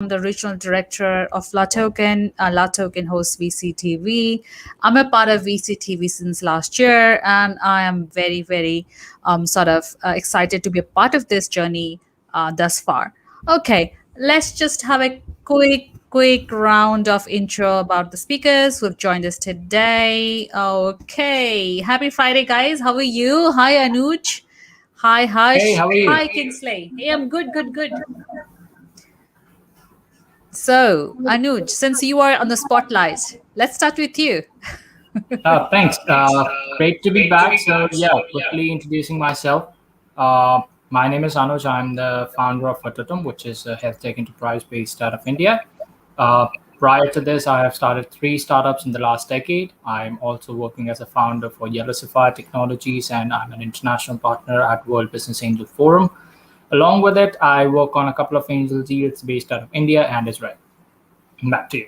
I'm the regional director of La Token. La Token hosts VCTV. I'm a part of VCTV since last year, and I am very, very excited to be a part of this journey thus far. Okay, let's just have a quick round of intro about the speakers who have joined us today. Okay, happy Friday, guys. How are you? Hi, Anuj. Hi, Hey, Hush. how are you? Hi, Kingsley. Hey, I'm good, good, good. So, Anuj, since you are on the spotlight, let's start with you. Thanks. Great to be back. So, yeah, quickly introducing myself. Uh, my name is Anuj. I'm the founder of HealthTech, which is a health tech enterprise based out of India. Uh, Prior to this, I have started 3 startups in the last decade. I'm also working as a founder for Yellowsify Technologies, and I'm an international partner at World Business Angel Forum. Along with it, I work on a couple of angel deals based out of India and Israel. Back to you.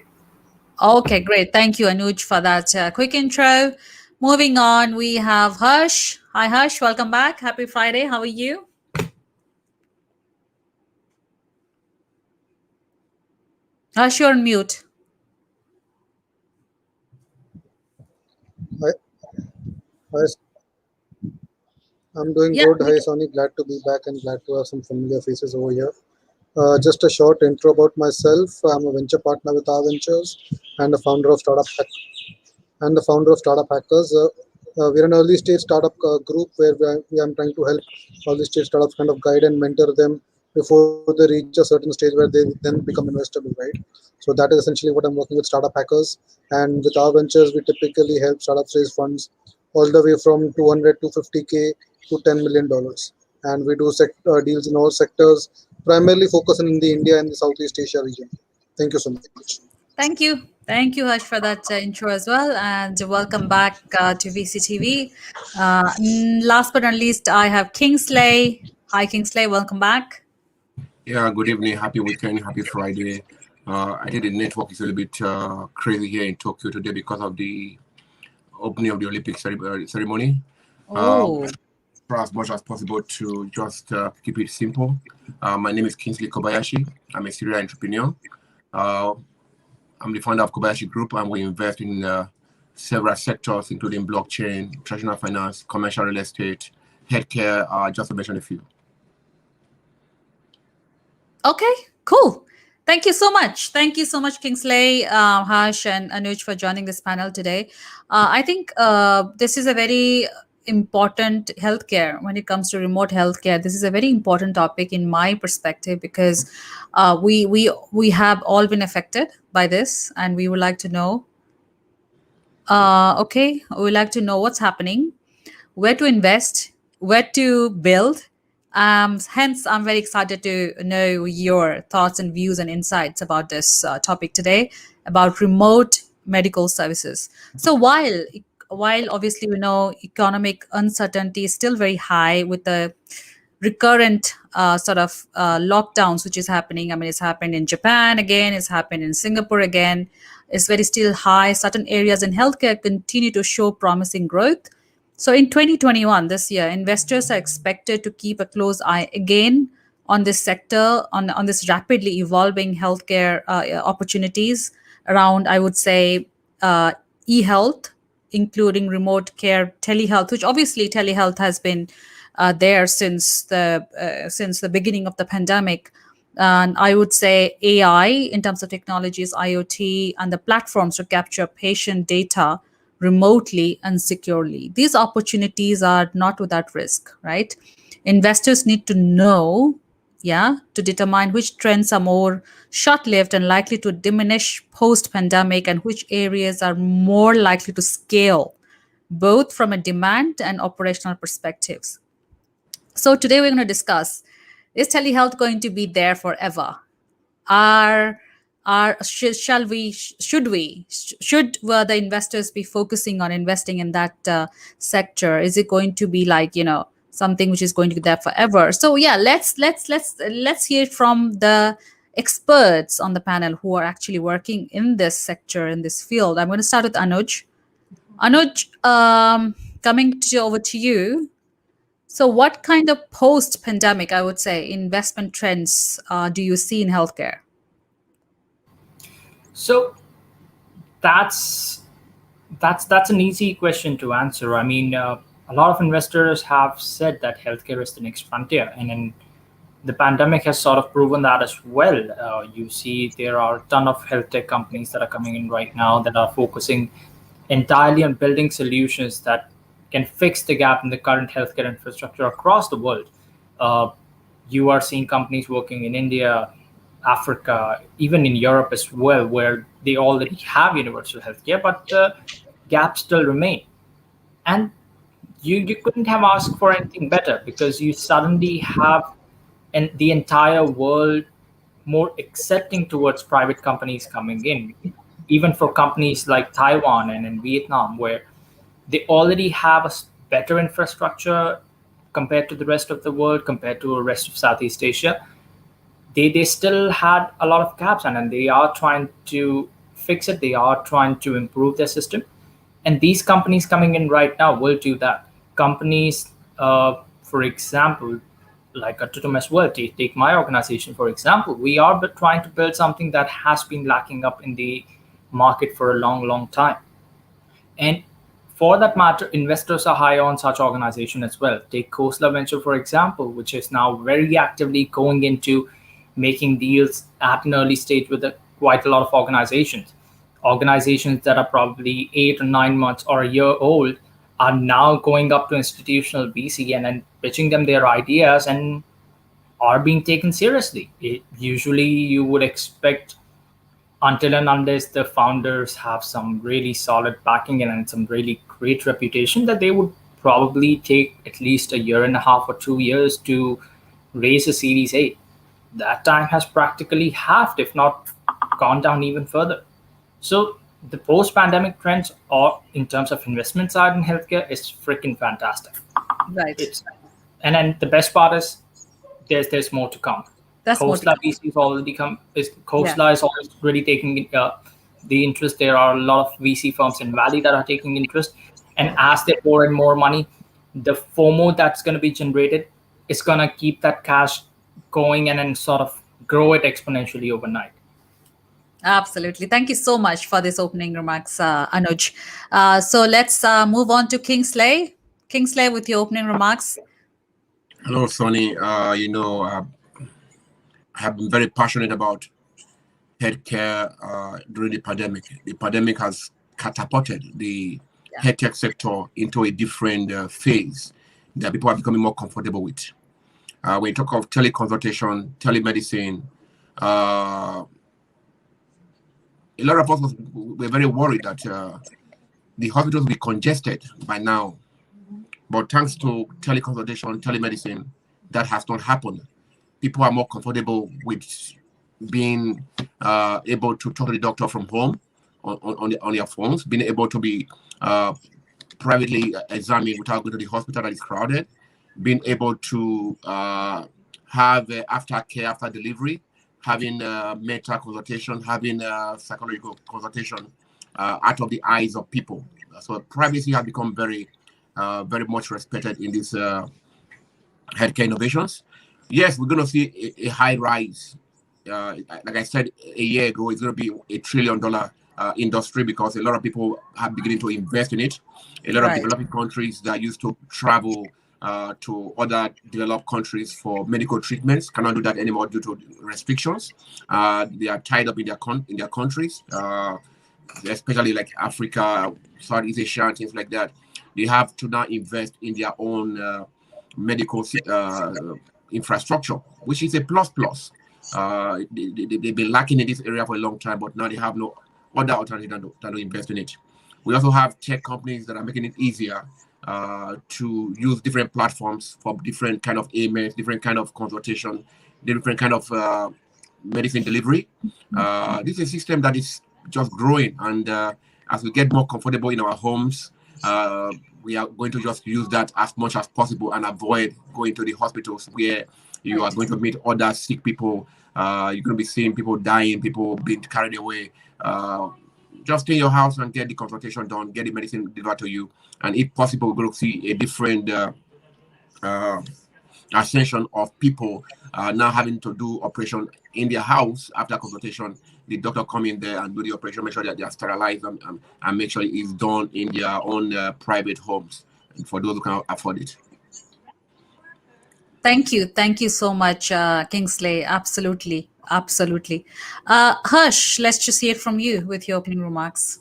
Okay, great. Thank you, Anuj, for that quick intro. Moving on, we have Hush. Hi, Hush. Welcome back. Happy Friday. How are you? Hush, you're on mute. Hi, hi, I'm doing Yeah. good. Hi, Sonny. Glad to be back and glad to have some familiar faces over here. Just a short intro about myself. I'm a venture partner with our ventures and the founder of Startup Hackers. We're an early stage startup group where I'm trying to help early stage startups kind of guide and mentor them before they reach a certain stage where they then become investable, right? So that is essentially what I'm working with Startup Hackers. And with our ventures, we typically help startups raise funds all the way from 200 to 50K to $10 million. And we do deals in all sectors, primarily focusing in the India and the Southeast Asia region. Thank you so much. Thank you. Thank you, Hush, for that intro as well. And welcome back to VCTV. Last but not least, I have Kingsley. Hi, Kingsley. Welcome back. Yeah, good evening. Happy weekend. Happy Friday. I think the network is a little bit crazy here in Tokyo today because of the opening of the Olympic ceremony. Oh, Try as much as possible to just keep it simple. My name is Kingsley Kobayashi. I'm a serial entrepreneur. Uh, I'm the founder of Kobayashi Group, and we invest in several sectors, including blockchain, traditional finance, commercial real estate, healthcare, just to mention a few. okay, cool. Thank you so much. Thank you so much, Kingsley, Harsh, and Anuj for joining this panel today. I think this is a very important healthcare when it comes to remote healthcare. This is a very important topic in my perspective because we have all been affected by this, and we would like to know. Okay, we would like to know what's happening, where to invest, where to build. Hence, I'm very excited to know your thoughts and views and insights about this topic today about remote medical services. So while obviously we know economic uncertainty is still very high with the recurrent lockdowns which is happening. I mean, it's happened in Japan again, it's happened in Singapore again. It's very still high. Certain areas in healthcare continue to show promising growth. So in 2021, this year, investors are expected to keep a close eye again on this sector, on this rapidly evolving healthcare opportunities around, I would say, e-health, including remote care, telehealth, which obviously telehealth has been there since the beginning of the pandemic. And I would say AI in terms of technologies, IoT, and the platforms to capture patient data remotely and securely. These opportunities are not without risk, right? Investors need to know, yeah, to determine which trends are more short lived and likely to diminish post pandemic and which areas are more likely to scale, both from a demand and operational perspectives. So today we're going to discuss, is telehealth going to be there forever? Are shall we should we should the investors be focusing on investing in that sector? Is it going to be like, something which is going to be there forever? So yeah, let's hear from the experts on the panel who are actually working in this sector, in this field. I'm going to start with Anuj. Anuj, over to you. So, what kind of post pandemic, I would say, investment trends do you see in healthcare? So that's that's an easy question to answer. I mean, a lot of investors have said that healthcare is the next frontier, and then the pandemic has sort of proven that as well. You see, there are a ton of health tech companies that are coming in right now that are focusing entirely on building solutions that can fix the gap in the current healthcare infrastructure across the world. Uh, you are seeing companies working in India, Africa, even in Europe as well, where they already have universal healthcare, but the gaps still remain. And you couldn't have asked for anything better because you suddenly have the entire world more accepting towards private companies coming in, even for companies like Taiwan and in Vietnam, where they already have a better infrastructure compared to the rest of the world, compared to the rest of Southeast Asia. They still had a lot of gaps, and they are trying to fix it. They are trying to improve their system, and these companies coming in right now will do that. Companies, for example, like a Tutum as well, take my organization for example. We are trying to build something that has been lacking up in the market for a long time. And for that matter, investors are high on such organization as well. Take Khosla Venture, for example, which is now very actively going into making deals at an early stage with quite a lot of organizations. Organizations that are probably 8 or 9 months or a year old are now going up to institutional VC and pitching them their ideas and are being taken seriously. Usually, you would expect until and unless the founders have some really solid backing and some really great reputation that they would probably take at least a year and a half or 2 years to raise a series A. That time has practically halved, if not gone down even further. So the post-pandemic trends or in terms of investment side in healthcare is freaking fantastic. Right. It's and then the best part is there's more to come. That's more to Khosla come. VC is already come. Is Yeah. Khosla is always really taking the interest. There are a lot of VC firms in Valley that are taking interest, and as they pour in more money, the FOMO that's going to be generated is going to keep that cash going and then sort of grow it exponentially overnight. Absolutely. Thank you so much for this opening remarks, Anuj. So let's move on to Kingsley. Kingsley, with your opening remarks. Hello, Sonny. I have been very passionate about healthcare during the pandemic. The pandemic has catapulted the healthcare sector into a different phase that people are becoming more comfortable with. When you talk of teleconsultation, telemedicine, a lot of us were very worried that the hospitals will be congested by now. But thanks to teleconsultation, telemedicine, that has not happened. People are more comfortable with being able to talk to the doctor from home on their phones, being able to be privately examined without going to the hospital that is crowded, being able to have aftercare after delivery, having mental consultation, having psychological consultation out of the eyes of people. So privacy has become very much respected in these healthcare innovations. Yes, we're going to see a high rise. Like I said a year ago, it's going to be $1 trillion industry because a lot of people are beginning to invest in it. A lot of developing countries that used to travel to other developed countries for medical treatments cannot do that anymore due to restrictions. They are tied up in their countries, especially like Africa, Southeast Asia, and things like that. They have to now invest in their own medical infrastructure, which is a plus. They've been lacking in this area for a long time, but now they have no other alternative than to invest in it. We also have tech companies that are making it easier to use different platforms for different kind of ailments, different kind of consultation, different kind of medicine delivery. This is a system that is just growing, and as we get more comfortable in our homes, we are going to just use that as much as possible and avoid going to the hospitals where you are going to meet other sick people. You're going to be seeing people dying, people being carried away. Just stay in your house and get the consultation done, get the medicine delivered to you, and if possible, we're going to see a different ascension of people now having to do operation in their house after consultation. The doctor come in there and do the operation, make sure that they are sterilized, and make sure it's done in their own private homes, and for those who can afford it. Thank you. Thank you so much, Kingsley. Absolutely. Absolutely. Harsh, let's just hear from you with your opening remarks.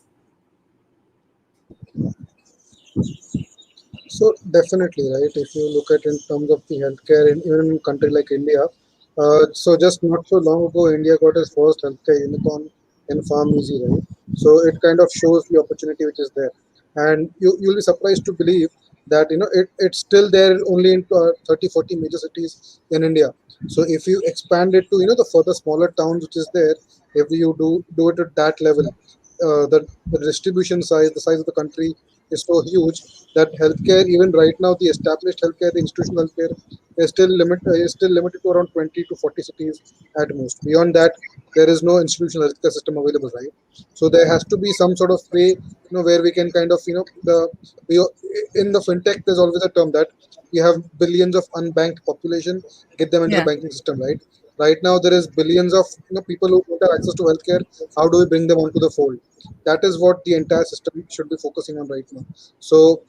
So definitely, right? If you look at in terms of the healthcare, even in a country like India, so just not so long ago, India got its first healthcare unicorn in Farm Easy, right? So it kind of shows the opportunity which is there, and you'll be surprised to believe that it's still there only in 30, 40 major cities in India. So if you expand it to the further smaller towns which is there, if you do it at that level, the distribution size, the size of the country is so huge that healthcare, even right now, the established healthcare, the institutional healthcare, is still limited to around 20 to 40 cities at most. Beyond that, there is no institutional healthcare system available, right? So there has to be some sort of way, where we can kind of, we, in the fintech, there's always a term that you have billions of unbanked population, get them into the Yeah. banking system, right? Right now, there is billions of people who don't have access to healthcare. How do we bring them onto the fold? That is what the entire system should be focusing on right now. So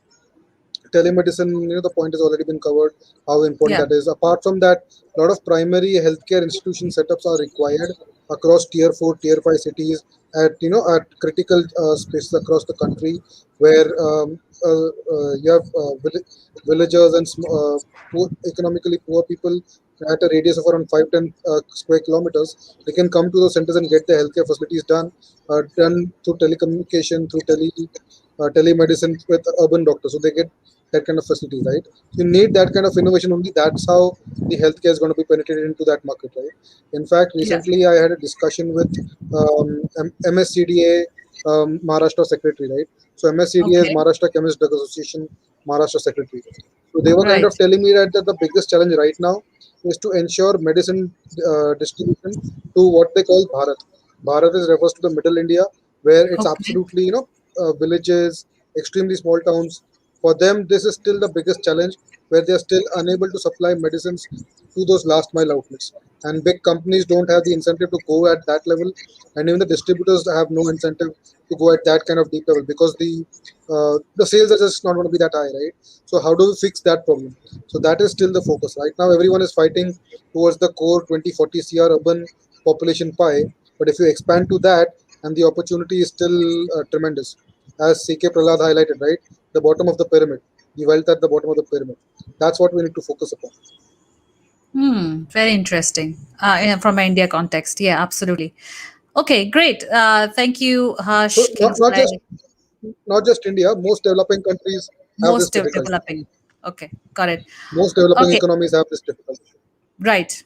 telemedicine, the point has already been covered, how important Yeah. that is. Apart from that, a lot of primary healthcare institution setups are required across tier 4, tier 5 cities, at critical spaces across the country, where you have villagers and economically poor people at a radius of around 5-10 square kilometers. They can come to those centers and get their healthcare facilities done through telecommunication, through telemedicine with urban doctors. So they get that kind of facilities, right? You need that kind of innovation only. That's how the healthcare is going to be penetrated into that market, right? In fact, Yeah. recently I had a discussion with MSCDA, Maharashtra secretary, right? So MSCDA is Okay. Maharashtra Chemist Drug Association, Maharashtra secretary. So they were kind Right. of telling me that the biggest challenge right now is to ensure medicine distribution to what they call Bharat. Bharat is refers to the middle India, where it's Okay. absolutely villages, extremely small towns. For them, this is still the biggest challenge, where they are still unable to supply medicines to those last mile outlets. And big companies don't have the incentive to go at that level, and even the distributors have no incentive to go at that kind of deep level, because the sales are just not going to be that high, right? So how do we fix that problem? So that is still the focus right now. Everyone is fighting towards the core 2040 CR urban population pie, but if you expand to that, and the opportunity is still tremendous, as CK Prahlad highlighted, right? The bottom of the pyramid, the wealth at the bottom of the pyramid. That's what we need to focus upon. Hmm. Very interesting. From an India context. Yeah, absolutely. Okay, great. Thank you, So Harsh, not just Kingsley. not just India, most developing countries have this Most of difficulty. developing. Okay, got it. Most developing Okay, economies have this difficulty. right.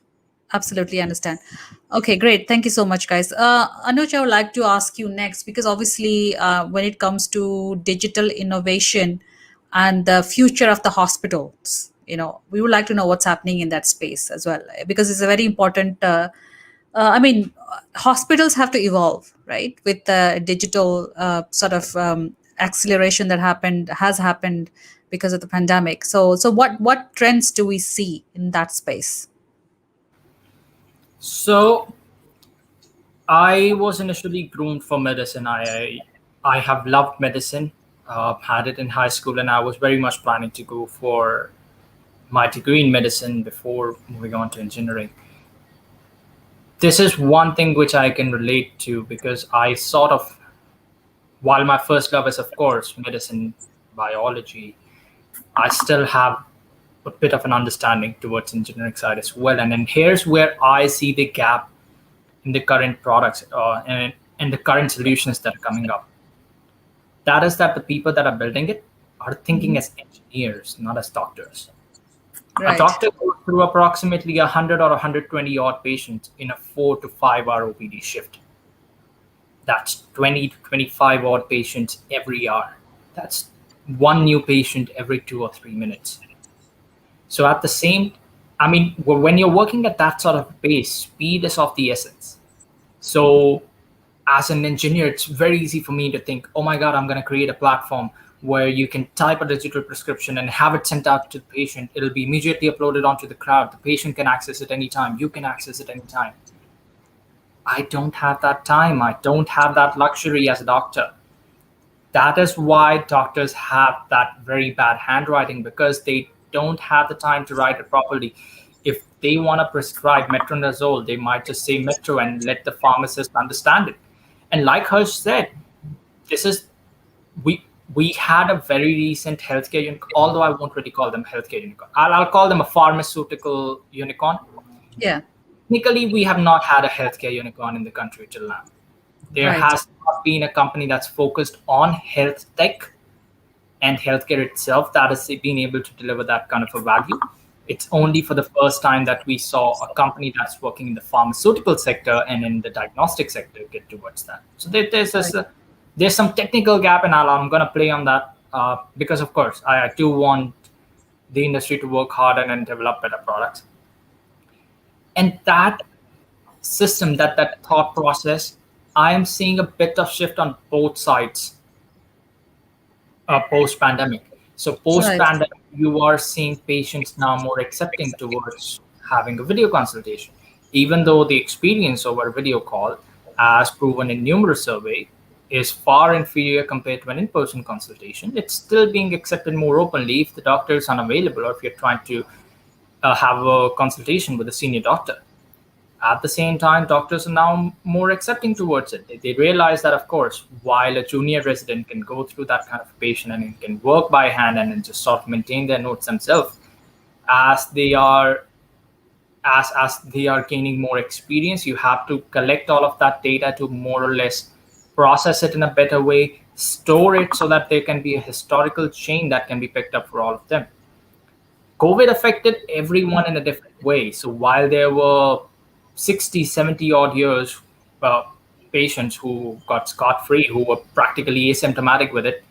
Absolutely understand. Okay, great. Thank you so much, guys. Anuj, I would like to ask you next because obviously, when it comes to digital innovation and the future of the hospitals, we would like to know what's happening in that space as well because it's a very important. Hospitals have to evolve, right, with the digital sort of acceleration that has happened because of the pandemic. So, what trends do we see in that space? So I was initially groomed for medicine. I have loved medicine, had it in high school, and I was very much planning to go for my degree in medicine before moving on to engineering. This is one thing which I can relate to because I sort of, while my first love is, of course, medicine, biology, I still have a bit of an understanding towards engineering side as well. And then here's where I see the gap in the current products and the current solutions that are coming up. That is that the people that are building it are thinking Mhm. as engineers, not as doctors. A Right. doctor goes through approximately 100 or 120 odd patients in a 4 to 5 hour OPD shift. That's 20 to 25 odd patients every hour. That's one new patient every 2 or 3 minutes. So at the same, I mean, when you're working at that sort of pace, speed is of the essence. So as an engineer, it's very easy for me to think, oh my God, I'm going to create a platform where you can type a digital prescription and have it sent out to the patient. It'll be immediately uploaded onto the cloud. The patient can access it anytime. You can access it anytime. I don't have that time. I don't have that luxury as a doctor. That is why doctors have that very bad handwriting, because they don't have the time to write it properly. If they want to prescribe metronidazole, they might just say metro and let the pharmacist understand it. And like Harsh said, this is we we had a very recent healthcare unicorn, although I won't really call them healthcare unicorn. I'll call them a pharmaceutical unicorn. Yeah. Technically, we have not had a healthcare unicorn in the country till now. There Right. has not been a company that's focused on health tech and healthcare itself that has been able to deliver that kind of a value. It's only for the first time that we saw a company that's working in the pharmaceutical sector and in the diagnostic sector get towards that. So there's some technical gap, and I'm going to play on that because, of course, I do want the industry to work harder and develop better products. And that system, that thought process, I am seeing a bit of shift on both sides post-pandemic. So Right. post-pandemic, you are seeing patients now more accepting towards having a video consultation, even though the experience over a video call, as proven in numerous survey, is far inferior compared to an in-person consultation. It's still being accepted more openly if the doctor is unavailable or if you're trying to have a consultation with a senior doctor. At the same time, doctors are now more accepting towards it. They realize that, of course, while a junior resident can go through that kind of patient and can work by hand and just sort of maintain their notes themselves, as they are as they are gaining more experience, you have to collect all of that data to more or less process it in a better way, store it so that there can be a historical chain that can be picked up for all of them. COVID affected everyone in a different way. So while there were 60, 70 odd years patients who got scot-free, who were practically asymptomatic with it,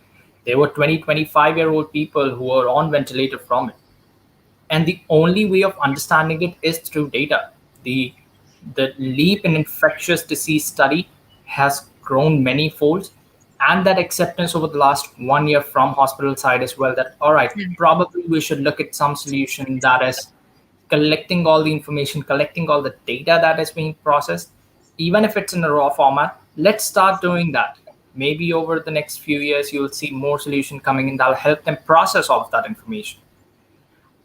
there were 20, 25-year-old people who were on ventilator from it. And the only way of understanding it is through data. The leap in infectious disease study has grown many folds, and that acceptance over the last 1 year from hospital side as well, that all right, Yeah. probably we should look at some solution that is collecting all the information, collecting all the data that is being processed, even if it's in a raw format. Let's start doing that. Maybe over the next few years you'll see more solution coming in that'll help them process all of that information.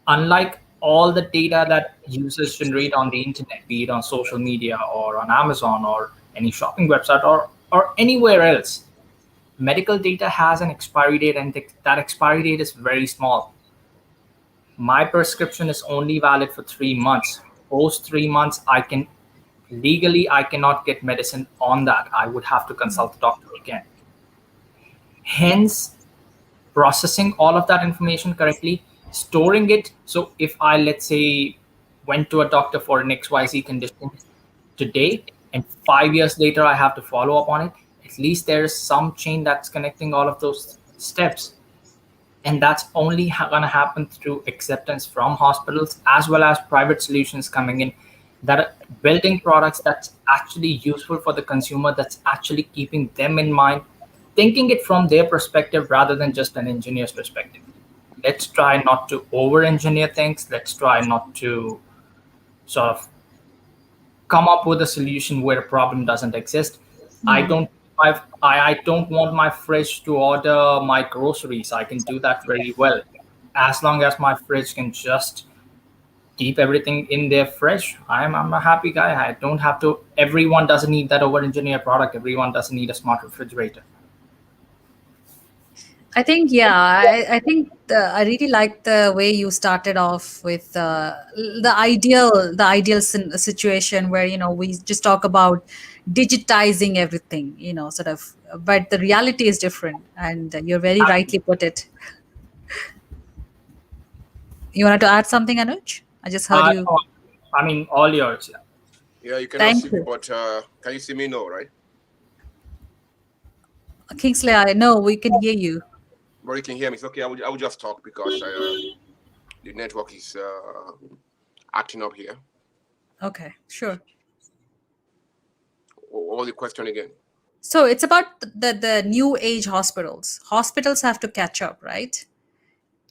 Unlike all the data that users generate on the internet, be it on social media or on Amazon or any shopping website or anywhere else, medical data has an expiry date, and that expiry date is very small. My prescription is only valid for 3 months. Post 3 months, I cannot get medicine on that. I would have to consult the doctor again. Hence, processing all of that information correctly, storing it. So if I, let's say, went to a doctor for an XYZ condition today, and 5 years later I have to follow up on it, at least there is some chain that's connecting all of those steps. And that's only going to happen through acceptance from hospitals as well as private solutions coming in, that are building products that's actually useful for the consumer, that's actually keeping them in mind, thinking it from their perspective rather than just an engineer's perspective. Let's try not to over engineer things. Let's try not to sort of come up with a solution where a problem doesn't exist. I don't I don't want my fridge to order my groceries. I can do that very well. As long as my fridge can just keep everything in their fridge, I'm a happy guy. I don't have to, everyone doesn't need that over engineered product. Everyone doesn't need a smart refrigerator. I think, yeah, I think I really like the way you started off with the ideal situation where, we just talk about digitizing everything, sort of, but the reality is different, and you're very rightly put it. You wanted to add something, Anuj? I just heard you. No, I mean, all yours. Yeah, you cannot Thank see me, you. but can you see me now, right? Kingsley, I know we can hear you. But you can hear me. It's okay. I will just talk because the network is acting up here. Okay, sure. What was the question again? So it's about the new age hospitals. Hospitals have to catch up, right?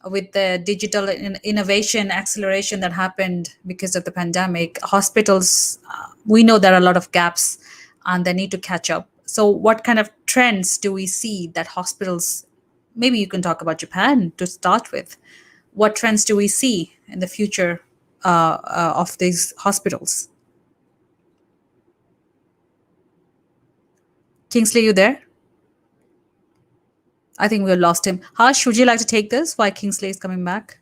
With the digital innovation acceleration that happened because of the pandemic, hospitals, we know there are a lot of gaps and they need to catch up. So what kind of trends do we see that hospitals, maybe you can talk about Japan to start with, what trends do we see in the future of these hospitals? Kingsley, you there? I think we lost him. Harsh, would you like to take this? Why Kingsley is coming back?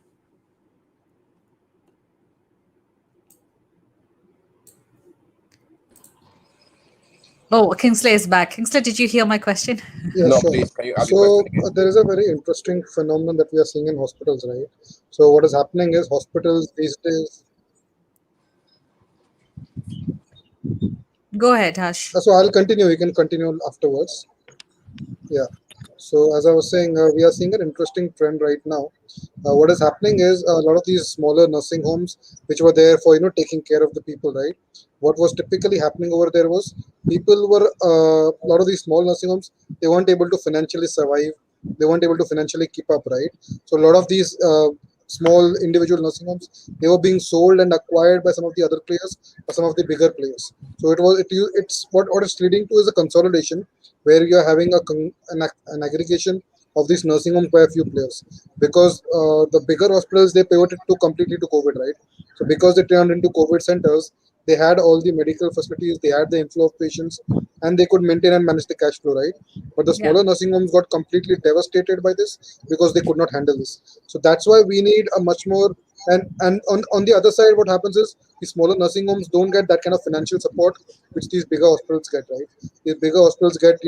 Oh, Kingsley is back. Kingsley, did you hear my question? Yeah, No, sure. please, can you ask the question So again? there is a very interesting phenomenon that we are seeing in hospitals, right? So what is happening is hospitals these days. Go ahead, Harsh. So I'll continue. You can continue afterwards. Yeah. So as I was saying, we are seeing an interesting trend right now. What is happening is a lot of these smaller nursing homes, which were there for taking care of the people, right? What was typically happening over there was people were a lot of these small nursing homes, they weren't able to financially survive. They weren't able to financially keep up, right? So a lot of these small individual nursing homes, they were being sold and acquired by some of the other players or some of the bigger players. So it's what it's leading to is a consolidation where you're having an aggregation of these nursing homes by a few players, because the bigger hospitals, they pivoted to completely to COVID, right? So because they turned into COVID centers, they had all the medical facilities, they had the inflow of patients, and they could maintain and manage the cash flow, right? But the Yeah. smaller nursing homes got completely devastated by this because they could not handle this. So that's why we need a much more, and on the other side, what happens is the smaller nursing homes don't get that kind of financial support which these bigger hospitals get, right? These bigger hospitals get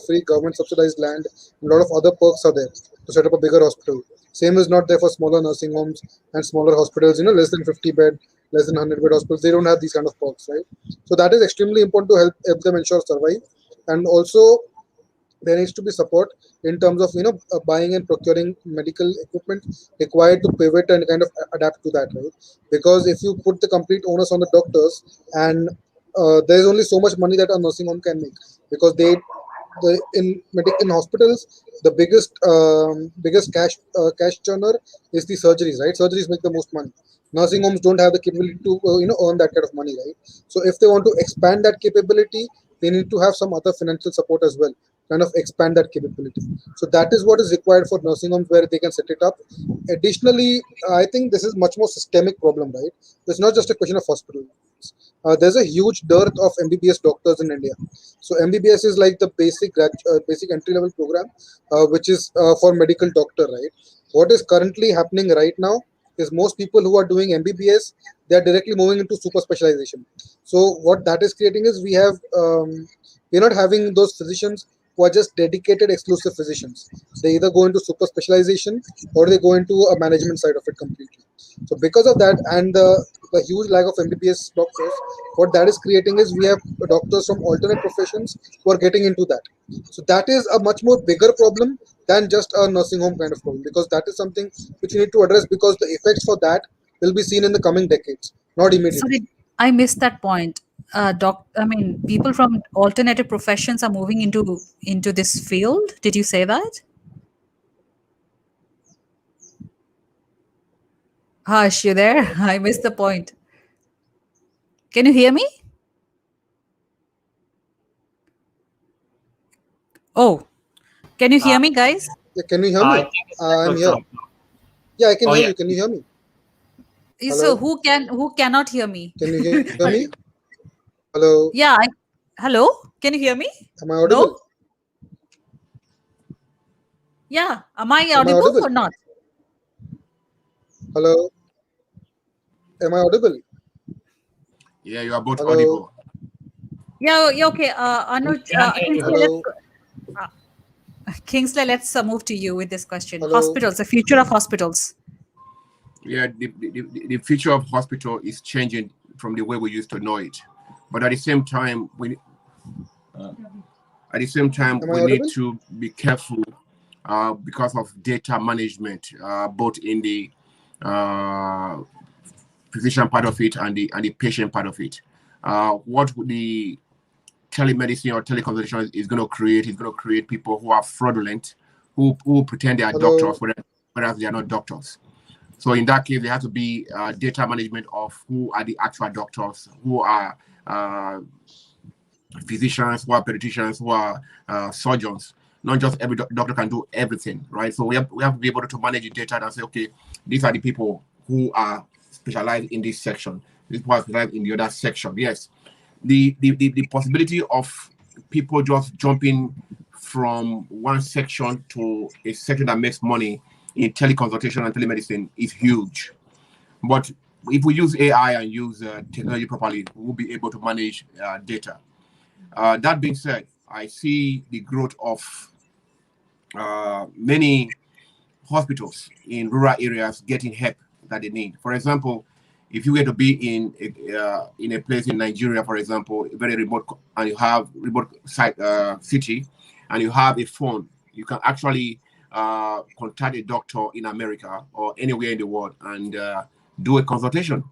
free government subsidized land. A lot of other perks are there to set up a bigger hospital. Same is not there for smaller nursing homes and smaller hospitals, less than 50 bed, less than 100 bed hospitals. They don't have these kind of perks, right? So that is extremely important to help them ensure survive. And also, there needs to be support in terms of buying and procuring medical equipment required to pivot and kind of adapt to that, right? Because if you put the complete onus on the doctors, and there is only so much money that a nursing home can make, because in hospitals, the biggest cash churner is the surgeries, right? Surgeries make the most money. Nursing homes don't have the capability to earn that kind of money, right? So if they want to expand that capability, they need to have some other financial support as well, kind of expand that capability. So that is what is required for nursing homes where they can set it up. Additionally, I think this is much more systemic problem, right? It's not just a question of hospitals. There's a huge dearth of MBBS doctors in India. So MBBS is like the basic entry level program, which is for medical doctor, right? What is currently happening right now is most people who are doing MBBS, they are directly moving into super specialization. So what that is creating is we're not having those physicians who are just dedicated exclusive physicians. They either go into super specialization or they go into a management side of it completely. So because of that, and the huge lack of MBBS doctors, what that is creating is we have doctors from alternate professions who are getting into that. So that is a much more bigger problem than just a nursing home kind of problem, because that is something which you need to address, because the effects for that will be seen in the coming decades, not immediately. Sorry, I missed that point. I mean, people from alternative professions are moving into this field. Did you say that? Harsh, you there? I missed the point. Can you hear me? Oh, can you Uh, hear me, guys? Yeah, can you hear I me? think his I'm network here. dropped. Yeah, I can Oh hear yeah, you. Can you hear me? So Hello? who cannot hear me? Can you hear I me? hear you. Hello? Yeah, hello? Can you hear me? Am I audible? No? Yeah. Am I Am I audible audible? or not? Hello? Am I audible? Yeah, you are both Hello? audible. Yeah, okay. we Anuj, can't hear you. Kingsley, Hello? let's move to you with this question. Hello? Hospitals, the future of hospitals. Yeah, the future of hospital is changing from the way we used to know it. But at the same time, Am I we need audible? to be careful because of data management, both in the uh, physician part of it and the patient part of it. What would the telemedicine or teleconsultation is going to create. It's going to create people who are fraudulent, who pretend they are Hello. doctors, whereas they are not doctors. So in that case, there has to be data management of who are the actual doctors, who are physicians, who are pediatricians, who are surgeons. Not just every doctor can do everything, right? So we have to be able to manage the data and say, okay, these are the people who are specialized in this section. These people are specialized in the other section. Yes, the possibility of people just jumping from one section to a section that makes money in teleconsultation and telemedicine is huge. But if we use AI and use technology properly, we'll be able to manage data. That being said, I see the growth of many hospitals in rural areas getting help that they need. For example, if you were to be in a place in Nigeria, for example, very remote, and you have remote site city, and you have a phone, you can actually contact a doctor in America or anywhere in the world and do a consultation.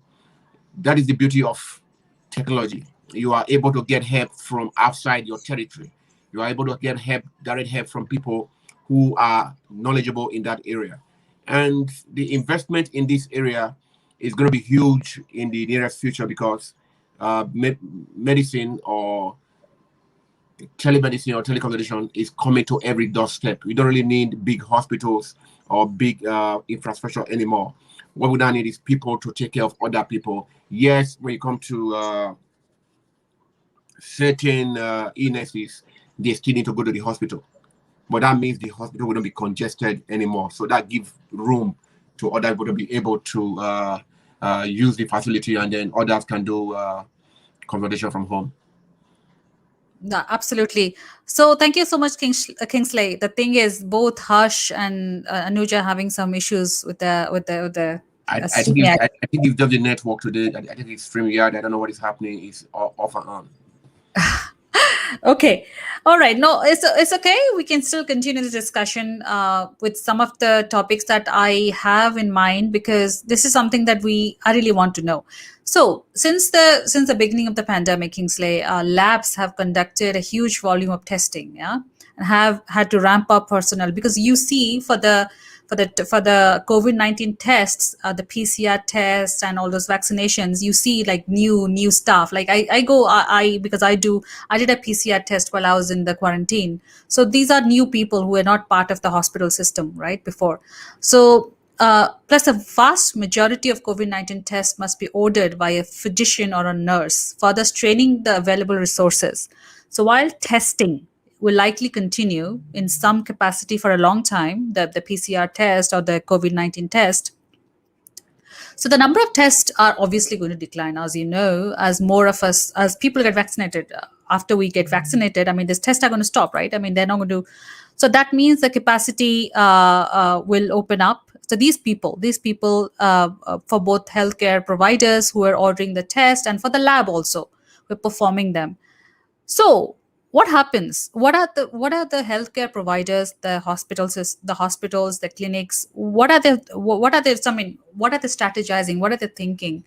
That is the beauty of technology. You are able to get help from outside your territory. You are able to get help, direct help from people who are knowledgeable in that area. And the investment in this area is going to be huge in the nearest future because medicine or telemedicine or teleconsultation is coming to every doorstep. We don't really need big hospitals or big infrastructure anymore. What we now need is people to take care of other people. Yes, when you come to certain illnesses, they still need to go to the hospital. But that means the hospital wouldn't be congested anymore. So that gives room to other people to be able to use the facility, and then others can do consultation from home. Yeah, absolutely. So thank you so much, Kingsley. The thing is, both Harsh and Anuja having some issues with the I stream think yard. I think it's just the network today. I think it's StreamYard. I don't know what is happening. It's off and on. Okay, all right. No, it's okay. We can still continue the discussion with some of the topics that I have in mind, because this is something that I really want to know. So since the beginning of the pandemic, Kingsley, labs have conducted a huge volume of testing, yeah, and have had to ramp up personnel, because you see for the COVID-19 tests, the PCR tests and all those vaccinations, you see like new stuff. Like because I did a PCR test while I was in the quarantine. So these are new people who were not part of the hospital system, right, before. So plus a vast majority of COVID-19 tests must be ordered by a physician or a nurse, further straining the available resources. So while testing will likely continue in some capacity for a long time, the PCR test or the COVID-19 test. So the number of tests are obviously going to decline, as you know, as more of us, as people get vaccinated. After we get vaccinated, I mean, these tests are going to stop, right? I mean, they're not going to. So that means the capacity will open up. So these people, for both healthcare providers who are ordering the test and for the lab also, who are performing them. So what happens? What are the healthcare providers, the hospitals, the clinics? What are they strategizing? What are they thinking?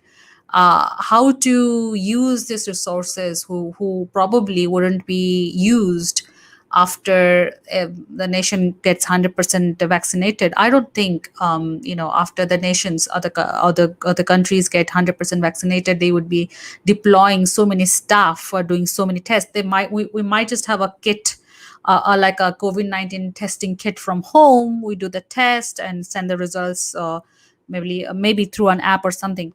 How to use these resources who probably wouldn't be used after the nation gets 100% vaccinated. I don't think after the nations, other countries get 100% vaccinated, they would be deploying so many staff for doing so many tests. We might just have a kit, like a COVID-19 testing kit from home. We do the test and send the results, maybe through an app or something.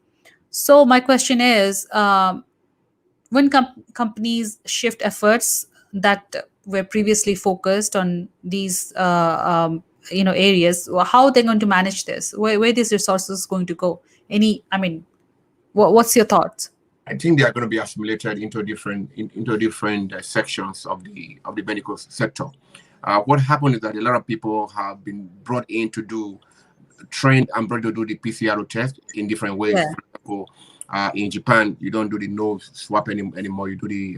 So my question is, when companies shift efforts that were previously focused on these areas, how are they going to manage this? Where these resources going to go? What's your thoughts? I think they are going to be assimilated into different sections of the medical sector. What happened is that a lot of people have been trained and brought to do the PCR test in different ways. Yeah. For example, in Japan, you don't do the nose swab anymore. You do the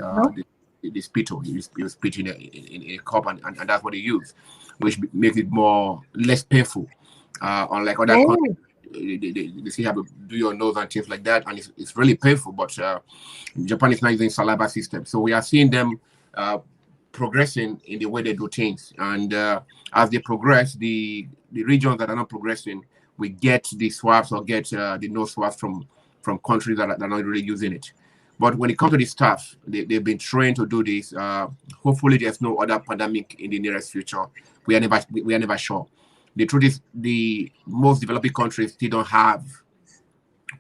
spittle. You spit in a cup, and that's what they use, which makes it less painful. Unlike other countries they still have to do your nose and things like that, and it's really painful. But Japan is not using saliva system, so we are seeing them progressing in the way they do things. And as they progress, the regions that are not progressing, we get the swabs or get the nose swabs from countries that are not really using it. But when it comes to the staff, they've been trained to do this. Hopefully, there's no other pandemic in the nearest future. We are never sure. The truth is, the most developing countries still don't have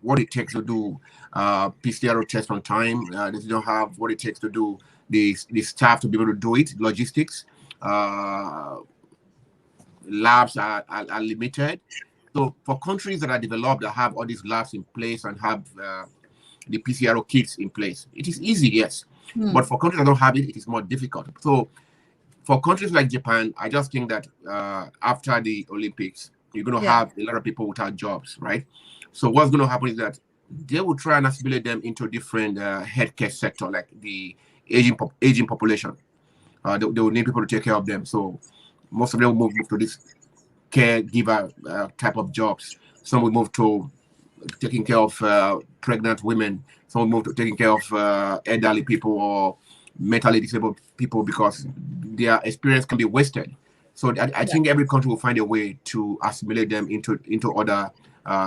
what it takes to do PCR tests on time. They don't have what it takes to do the staff to be able to do it. Logistics, labs are limited. So for countries that are developed, that have all these labs in place and have the PCR kits in place, it is easy, yes. But for countries that don't have it, it is more difficult. So for countries like Japan, I just think that after the Olympics, you're going to have a lot of people without jobs, right? So what's going to happen is that they will try and assimilate them into different healthcare sector, like the aging population. They will need people to take care of them. So most of them will move to this caregiver type of jobs. Some will move to taking care of pregnant women. Some will move to taking care of elderly people or mentally disabled people, because their experience can be wasted. So I think every country will find a way to assimilate them into other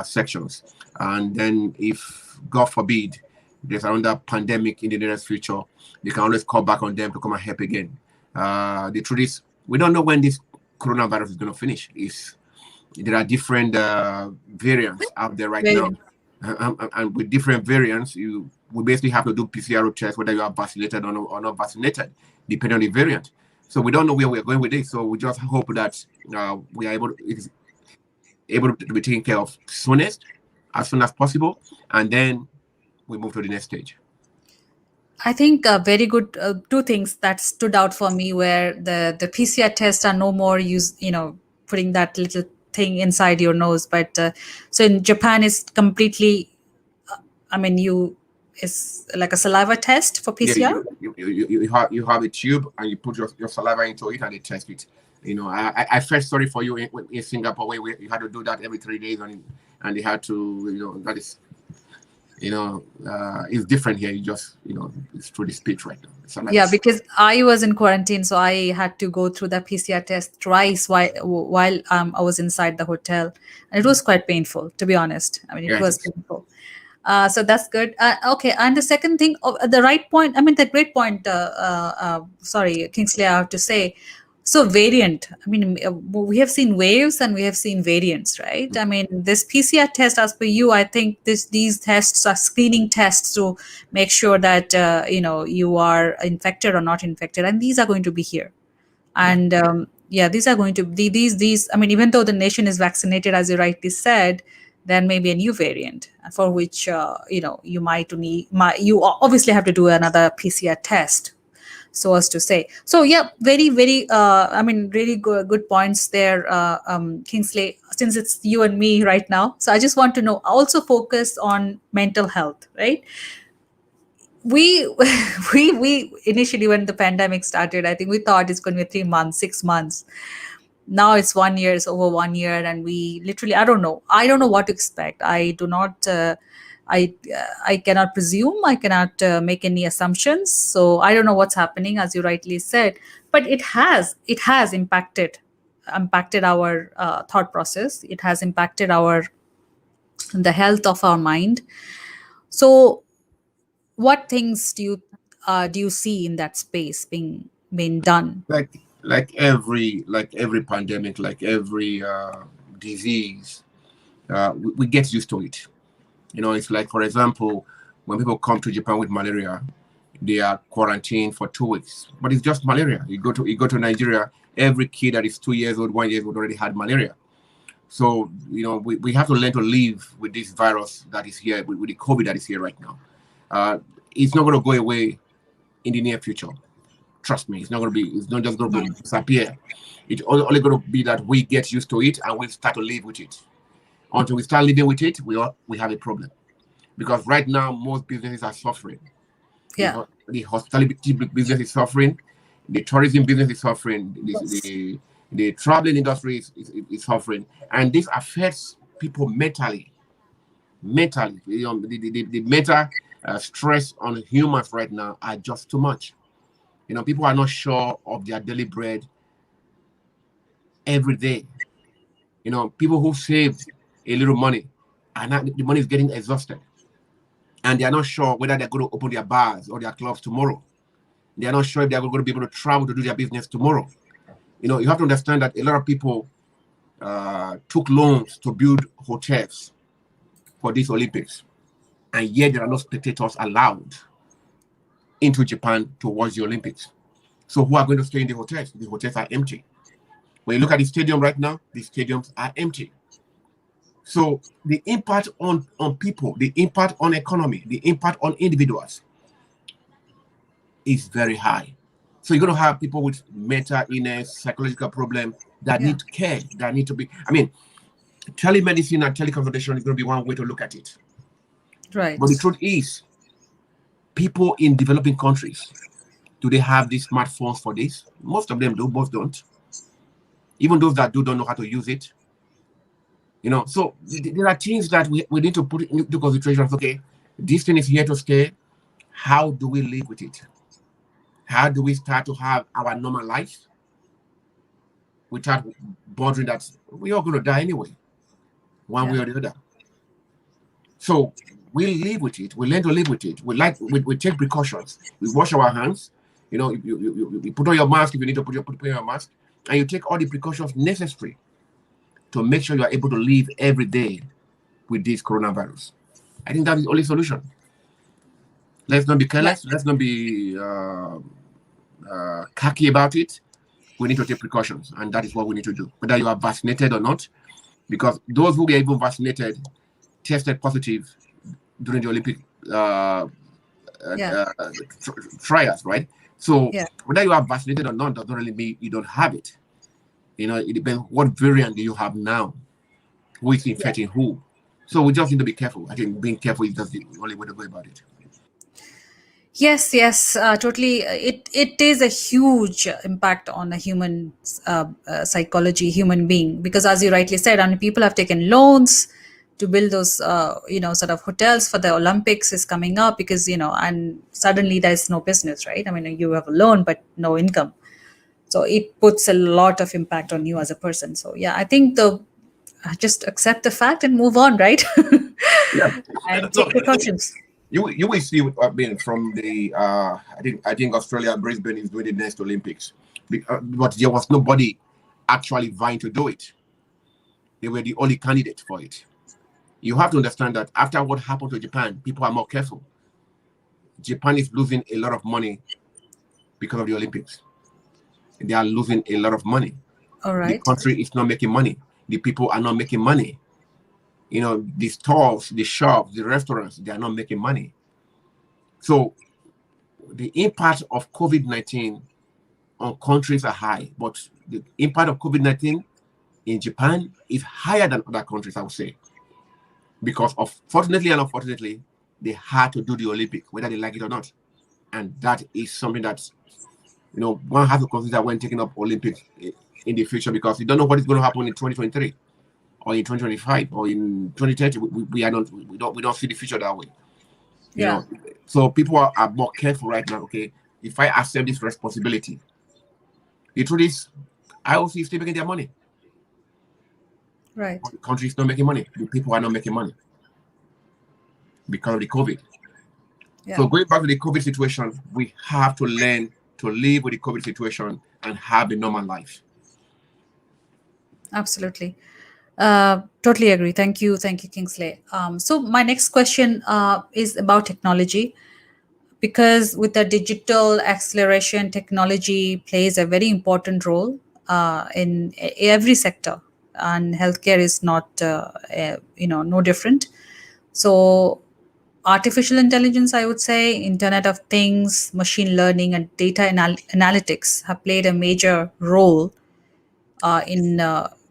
sections. And then if, God forbid, there's another pandemic in the nearest future, they can always call back on them to come and help again. The truth is, we don't know when this coronavirus is going to finish. There are different variants out there right now. And with different variants, we basically have to do PCR tests whether you are vaccinated or not vaccinated, depending on the variant. So we don't know where we're going with this. So we just hope that we are able to be taken care of as soon as possible, and then we move to the next stage. I think very good two things that stood out for me were the PCR tests are no more putting that little thing inside your nose, but so in Japan is completely it's like a saliva test for PCR. Yeah, you have a tube and you put your saliva into it and they test it. I felt sorry for you in Singapore where you had to do that every 3 days and they had to that is it's different here. You just it's through the speech right now. Yeah, because I was in quarantine, so I had to go through the PCR test twice while I was inside the hotel, and it was quite painful, to be honest. It was painful. So that's good. Okay, and the second thing, the right point. The great point. Sorry, Kingsley, I have to say. So variant. We have seen waves and we have seen variants, right? This PCR test, as per you, I think these tests are screening tests to make sure that you are infected or not infected, and these are going to be here. And these are going to be these. Even though the nation is vaccinated, as you rightly said, there may be a new variant for which you might need. You obviously have to do another PCR test, so as to say. So yeah, very, very really good points there, Kingsley, since it's you and me right now. So I just want to know, also focus on mental health, right? We initially, when the pandemic started, I think we thought it's going to be 3 months, 6 months. Now it's 1 year, it's over 1 year, and we literally, I don't know what to expect. I do not I cannot presume. I cannot make any assumptions. So I don't know what's happening, as you rightly said. But it has impacted our thought process. It has impacted the health of our mind. So, what things do you see in that space being done? Like every pandemic, like every disease, we get used to it. It's like, for example, when people come to Japan with malaria, they are quarantined for 2 weeks. But it's just malaria. You go to Nigeria, every kid that is 2 years old, 1 year old already had malaria. So, we have to learn to live with this virus that is here, with the COVID that is here right now. It's not going to go away in the near future. Trust me, it's not just going to disappear. It's only going to be that we get used to it and we start to live with it. Until we start living with it, we have a problem. Because right now, most businesses are suffering. Yeah. The hospitality business is suffering. The tourism business is suffering. The traveling industry is suffering. And this affects people mentally, the mental stress on humans right now are just too much. People are not sure of their daily bread every day. People who saved a little money, and now the money is getting exhausted, and they are not sure whether they're going to open their bars or their clubs tomorrow. They are not sure if they're going to be able to travel to do their business tomorrow. You have to understand that a lot of people took loans to build hotels for these Olympics, and yet there are no spectators allowed into Japan to watch the Olympics. So who are going to stay in the hotels? The hotels are empty. When you look at the stadium right now, the stadiums are empty. So the impact on people, the impact on economy, the impact on individuals is very high. So you're going to have people with mental illness, psychological problem that Yeah. need care, that need to be. Telemedicine and teleconsultation is going to be one way to look at it. Right. But the truth is, people in developing countries, do they have these smartphones for this? Most of them do, most don't. Even those that do don't know how to use it. So there are things that we need to put into consideration. Okay, this thing is here to stay. How do we live with it? How do we start to have our normal life without bothering that we're all going to die anyway, one way or the other? So we live with it. We learn to live with it. We take precautions. We wash our hands. You put on your mask if you need to put on your mask, and you take all the precautions necessary to make sure you are able to live every day with this coronavirus. I think that is the only solution. Let's not be careless. Let's not be cocky about it. We need to take precautions, and that is what we need to do, whether you are vaccinated or not, because those who were even vaccinated tested positive during the Olympic trials, right? So whether you are vaccinated or not doesn't really mean you don't have it. It depends what variant do you have now, who is infecting who. So we just need to be careful. I think being careful is just the only way to go about it. Yes, totally. It is a huge impact on a human psychology, human being, because as you rightly said, I mean, people have taken loans to build those, sort of hotels for the Olympics is coming up because, and suddenly there's no business, right? I mean, you have a loan, but no income. So it puts a lot of impact on you as a person. So yeah, I think just accept the fact and move on, right? Yeah. And take precautions. You will see from the I think Australia, Brisbane is doing the next Olympics, but there was nobody actually vying to do it. They were the only candidate for it. You have to understand that after what happened to Japan, people are more careful. Japan is losing a lot of money because of the Olympics. They are losing a lot of money. All right. The country is not making money. The people are not making money. The stores, the shops, the restaurants, they are not making money. So the impact of COVID-19 on countries are high, but the impact of COVID-19 in Japan is higher than other countries, I would say. Because fortunately and unfortunately, they had to do the Olympics, whether they like it or not. And that is something that, one has to consider when taking up Olympics in the future, because you don't know what is going to happen in 2023. Or in 2025 or in 2030, we don't see the future that way. So people are more careful right now. Okay, if I accept this responsibility, the truth is, IOC is still making their money. Right. The country is not making money. The people are not making money because of the COVID. Yeah. So going back to the COVID situation, we have to learn to live with the COVID situation and have a normal life. Absolutely. Totally agree. Thank you, Kingsley. So my next question is about technology, because with the digital acceleration, technology plays a very important role in every sector, and healthcare is not, no different. So artificial intelligence, I would say, Internet of Things, machine learning, and data analytics have played a major role in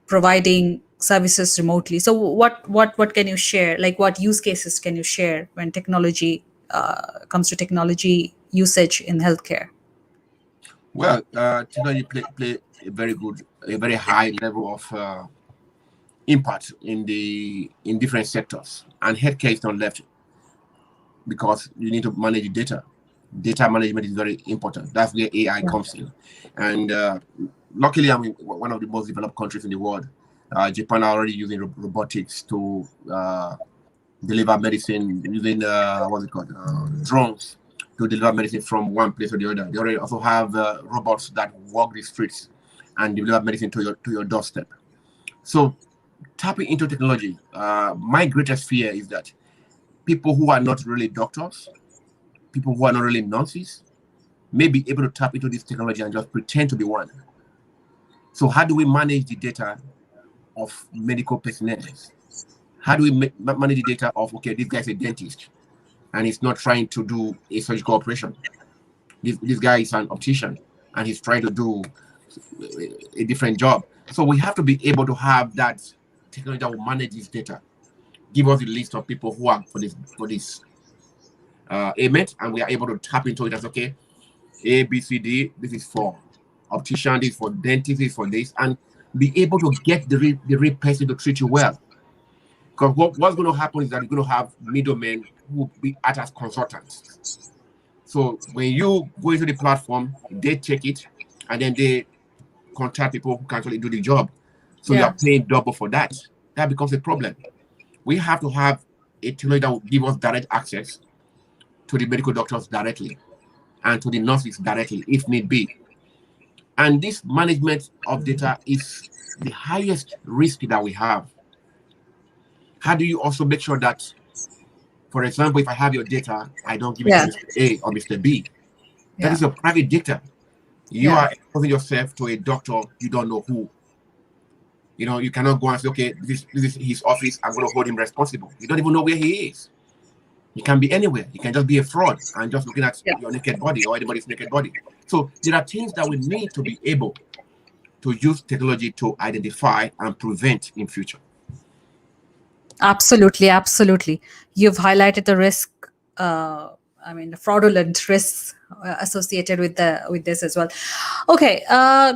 providing services remotely. So what can you share? Like, what use cases can you share when technology comes to technology usage in healthcare? Well, technology play a very high level of impact in different sectors, and healthcare is not left because you need to manage the data. Data management is very important. That's where AI comes in. And luckily, I'm in one of the most developed countries in the world. Japan are already using robotics to deliver medicine using what's it called, drones to deliver medicine from one place to the other. They already also have robots that walk the streets and deliver medicine to your doorstep. So tapping into technology, my greatest fear is that people who are not really doctors, people who are not really nurses, may be able to tap into this technology and just pretend to be one. So how do we manage the data of medical personnel? How do we manage the data of, okay, this guy's a dentist and he's not trying to do a surgical operation. This guy is an optician and he's trying to do a different job. So we have to be able to have that technology that will manage this data. Give us a list of people who are for this ailment, and we are able to tap into it as, okay, A, B, C, D, this is for optician, this is for dentist, this is for this, and be able to get the real person to treat you well. Because what's going to happen is that you're going to have middlemen who will be act as consultants. So when you go into the platform, they check it, and then they contact people who can actually do the job. So you are paying double for that. That becomes a problem. We have to have a technology that will give us direct access to the medical doctors directly and to the nurses directly, if need be. And this management of data is the highest risk that we have. How do you also make sure that, for example, if I have your data, I don't give it to Mr. A or Mr. B? That is your private data. You are exposing yourself to a doctor you don't know who. You know, you cannot go and say, okay, this is his office, I'm going to hold him responsible. You don't even know where he is. He can be anywhere. He can just be a fraud and just looking at your naked body or anybody's naked body. So there are things that we need to be able to use technology to identify and prevent in future. Absolutely, absolutely. You've highlighted the risk. The fraudulent risks associated with this as well. Okay,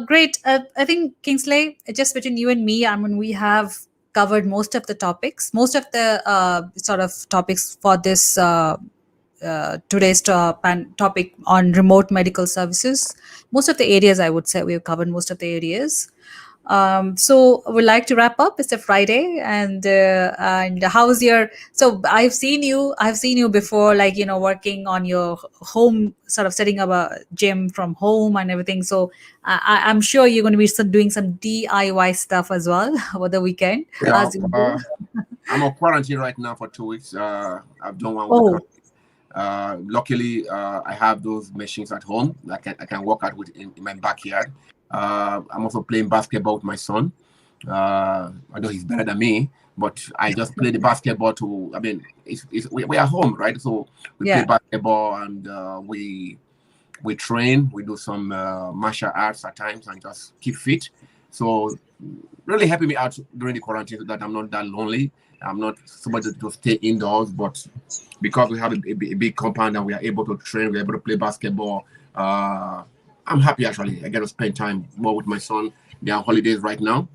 great. I think Kingsley, just between you and me, we have covered most of the topics, most of the sort of topics for this today's topic on remote medical services. Most of the areas, I would say, we have covered most of the areas. So we'd like to wrap up. It's a Friday, and how's your? So I've seen you before, like, working on your home, sort of setting up a gym from home and everything. So I'm sure you're going to be doing some DIY stuff as well over the weekend. Yeah, As you do. I'm on quarantine right now for 2 weeks. I've done 1 week. Luckily, I have those machines at home. I can work out with in my backyard. I'm also playing basketball with my son. Although he's better than me, but I just play the basketball to. I mean, we are home, right? So we play basketball and we train. We do some martial arts at times and just keep fit. So really helping me out during the quarantine so that I'm not that lonely. I'm not somebody to stay indoors, but because we have a big compound and we are able to train, we're able to play basketball. I'm happy, actually. I get to spend time more with my son. They're on holidays right now.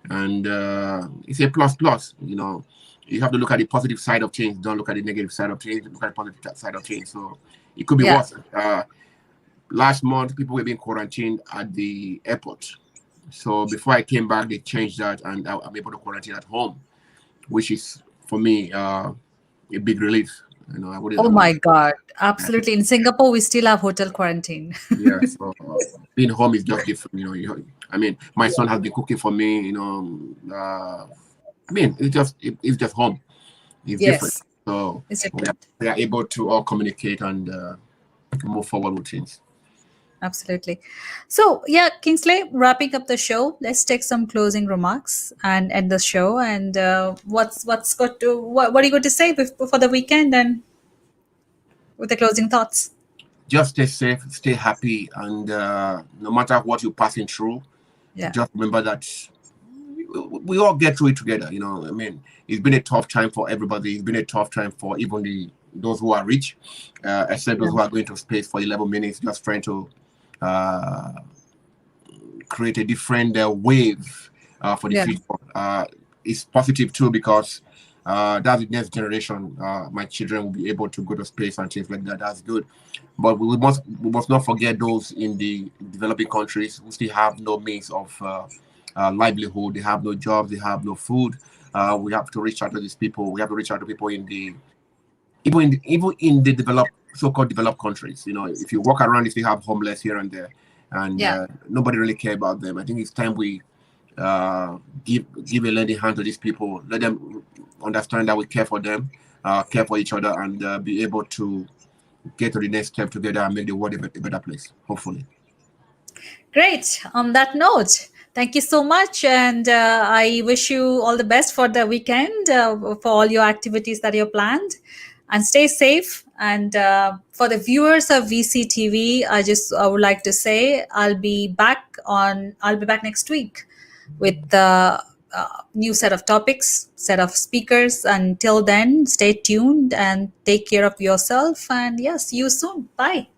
And it's a plus. You have to look at the positive side of change. Don't look at the negative side of change. Look at the positive side of change. So it could be worse. Last month, people were being quarantined at the airport. So before I came back, they changed that, and I'm able to quarantine at home, which is, for me, a big relief. Oh my God. Absolutely. In Singapore, we still have hotel quarantine. Yeah, so being home is just different. My son has been cooking for me. It's just home. It's different. So it's different. we are able to all communicate and move forward with things. Absolutely. So Kingsley, wrapping up the show, let's take some closing remarks and end the show. And what are you going to say before the weekend and with the closing thoughts? Just stay safe, stay happy, and no matter what you're passing through, just remember that we all get through it together. It's been a tough time for everybody. It's been a tough time for even those who are rich, except those who are going to space for 11 minutes, just trying to create a different wave for the future. it's positive too, because that's the next generation. My children will be able to go to space and things like that. That's good. But we must not forget those in the developing countries who still have no means of livelihood. They have no jobs. They have no food. We have to reach out to these people. We have to reach out to people in the even in the developed, so-called developed countries. If you walk around, you still have homeless here and there, and Yeah. nobody really care about them. I think it's time we give a lending hand to these people. Let them understand that we care for them, care for each other, and be able to get to the next step together and make the world a better place. Hopefully. Great. On that note, thank you so much. And I wish you all the best for the weekend, for all your activities that you're planned. And stay safe. And for the viewers of VCTV, I would like to say I'll be back next week with the new set of topics, set of speakers. Until then, stay tuned and take care of yourself. And yes, see you soon. Bye.